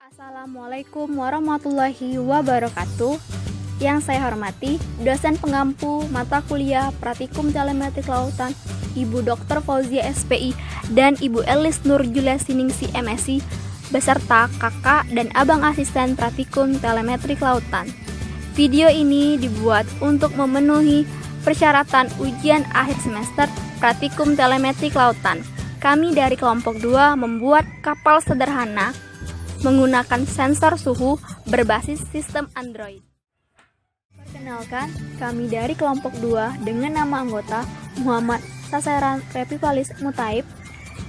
Assalamualaikum warahmatullahi wabarakatuh. Yang saya hormati, dosen pengampu mata kuliah Praktikum Telemetri Kelautan, Ibu Dr. Fauzia SPI dan Ibu Elis Nur Juliasiningsi MSI, beserta kakak dan abang asisten Praktikum Telemetri Kelautan. Video ini dibuat untuk memenuhi persyaratan ujian akhir semester Praktikum Telemetri Kelautan. Kami dari kelompok 2 membuat kapal sederhana menggunakan sensor suhu berbasis sistem Android. Perkenalkan, kami dari kelompok 2 dengan nama anggota Muhammad Saseran Repipalis Mutaib,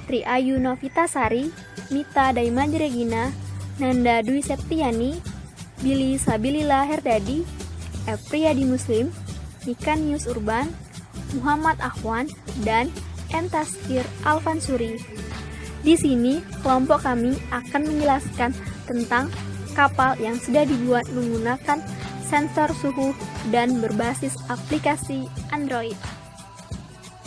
Tri Ayu Novitasari, Mita Daimaji Regina, Nanda Dwi Septiani, Billy Sabilillah Herdadi, Epriyadi Muslim, Nikan News Urban, Muhammad Ahwan, dan Entaskir Alfansuri. Di sini, kelompok kami akan menjelaskan tentang kapal yang sudah dibuat menggunakan sensor suhu dan berbasis aplikasi Android.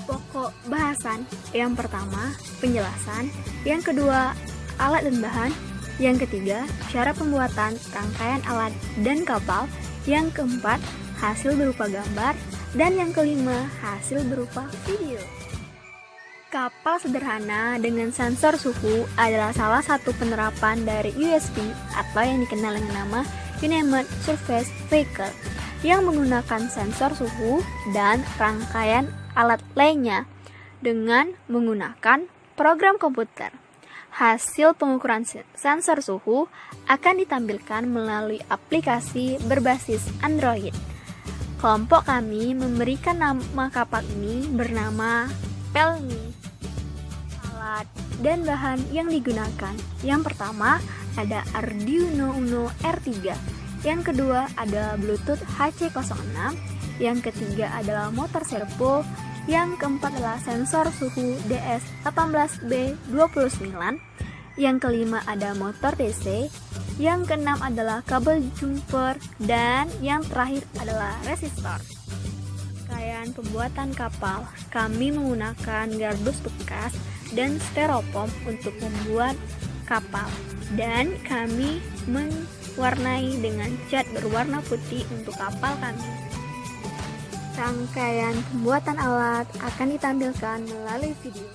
Pokok bahasan: yang pertama, penjelasan; yang kedua, alat dan bahan; yang ketiga, cara pembuatan rangkaian alat dan kapal; yang keempat, hasil berupa gambar; dan yang kelima, hasil berupa video. Kapal sederhana dengan sensor suhu adalah salah satu penerapan dari USV atau yang dikenal dengan nama Unmanned Surface Vehicle yang menggunakan sensor suhu dan rangkaian alat lainnya dengan menggunakan program komputer. Hasil pengukuran sensor suhu akan ditampilkan melalui aplikasi berbasis Android. Kelompok kami memberikan nama kapal ini bernama Pelni. Alat dan bahan yang digunakan: yang pertama ada Arduino Uno R3, yang kedua ada Bluetooth HC06, yang ketiga adalah motor servo, yang keempat adalah sensor suhu DS18B29, yang kelima ada motor DC, yang keenam adalah kabel jumper, dan yang terakhir adalah resistor. Rangkaian pembuatan kapal, kami menggunakan gardus bekas dan styrofoam untuk membuat kapal, dan kami mewarnai dengan cat berwarna putih untuk kapal kami. Rangkaian pembuatan alat akan ditampilkan melalui video.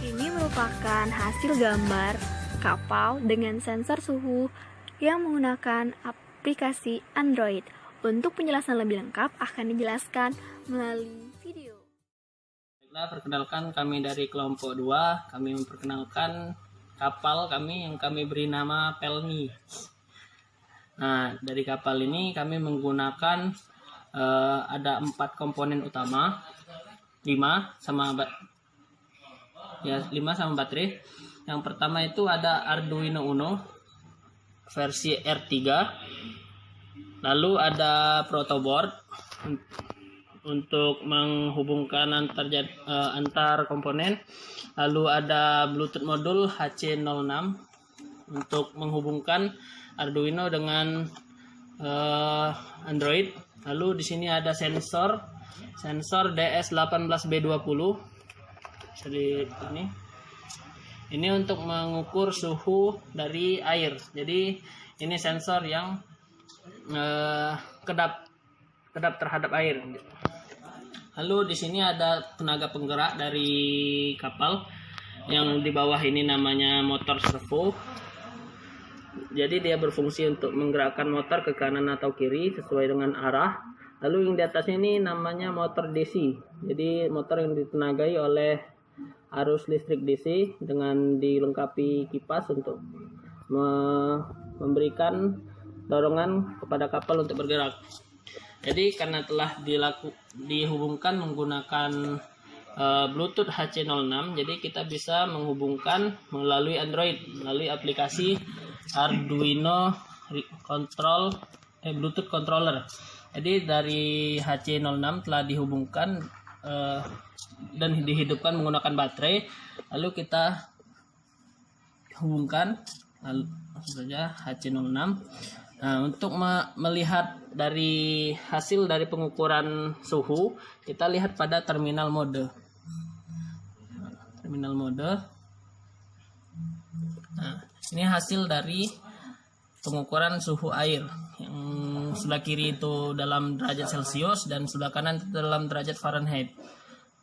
Ini merupakan hasil gambar kapal dengan sensor suhu yang menggunakan aplikasi Android. Untuk penjelasan lebih lengkap akan dijelaskan melalui video. Baiklah, perkenalkan kami dari kelompok 2. Kami memperkenalkan kapal kami yang kami beri nama Pelni. Nah, dari kapal ini kami menggunakan ada 4 komponen utama, 5 sama 5 sama baterai. Yang pertama itu ada Arduino Uno versi R3. Lalu ada protoboard untuk menghubungkan antar komponen. Lalu ada Bluetooth modul HC06 untuk menghubungkan Arduino dengan Android. Lalu di sini ada sensor DS18B20. Jadi ini untuk mengukur suhu dari air. Jadi ini sensor yang kedap terhadap air. Lalu di sini ada tenaga penggerak dari kapal yang di bawah ini namanya motor servo. Jadi dia berfungsi untuk menggerakkan motor ke kanan atau kiri sesuai dengan arah. Lalu yang di atas ini namanya motor DC. Jadi motor yang ditenagai oleh arus listrik DC dengan dilengkapi kipas untuk memberikan dorongan kepada kapal untuk bergerak. Jadi karena telah dihubungkan menggunakan Bluetooth HC06, jadi kita bisa menghubungkan melalui Android, melalui aplikasi Arduino Bluetooth controller. Jadi dari HC06 telah dihubungkan dan dihidupkan menggunakan baterai. Lalu kita hubungkan saja HC06. Nah, untuk melihat dari hasil dari pengukuran suhu, kita lihat pada terminal mode. Nah, ini hasil dari pengukuran suhu air. Yang sebelah kiri itu dalam derajat Celcius dan sebelah kanan itu dalam derajat Fahrenheit.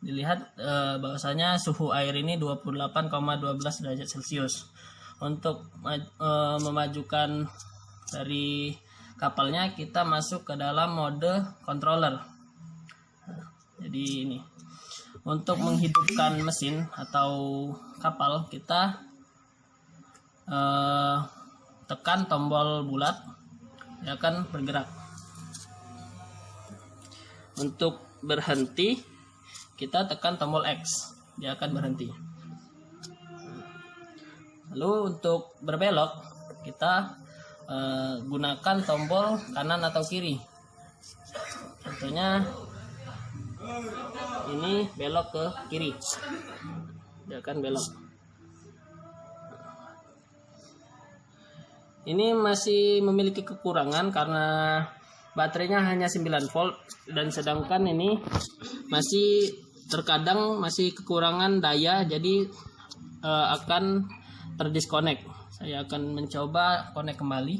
Dilihat bahwasanya suhu air ini 28,12 derajat Celcius. Untuk memajukan dari kapalnya, kita masuk ke dalam mode controller. Jadi ini untuk menghidupkan mesin atau kapal, kita tekan tombol bulat, dia akan bergerak. Untuk berhenti, kita tekan tombol X, dia akan berhenti. Lalu untuk berbelok, kita gunakan tombol kanan atau kiri. Contohnya ini belok ke kiri, dia akan belok. Ini masih memiliki kekurangan karena baterainya hanya 9 volt, dan sedangkan ini terkadang masih kekurangan daya, jadi akan terdisconnect. Saya akan mencoba connect kembali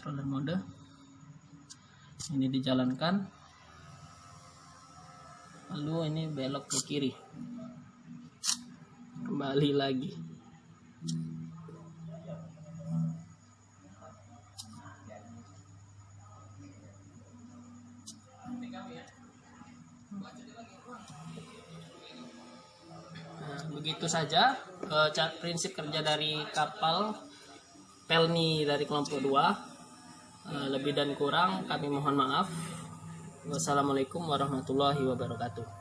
controller mode. Ini dijalankan, lalu ini belok ke kiri, kembali lagi. Begitu saja prinsip kerja dari kapal Pelni dari kelompok 2. Lebih dan kurang kami mohon maaf. Wassalamualaikum warahmatullahi wabarakatuh.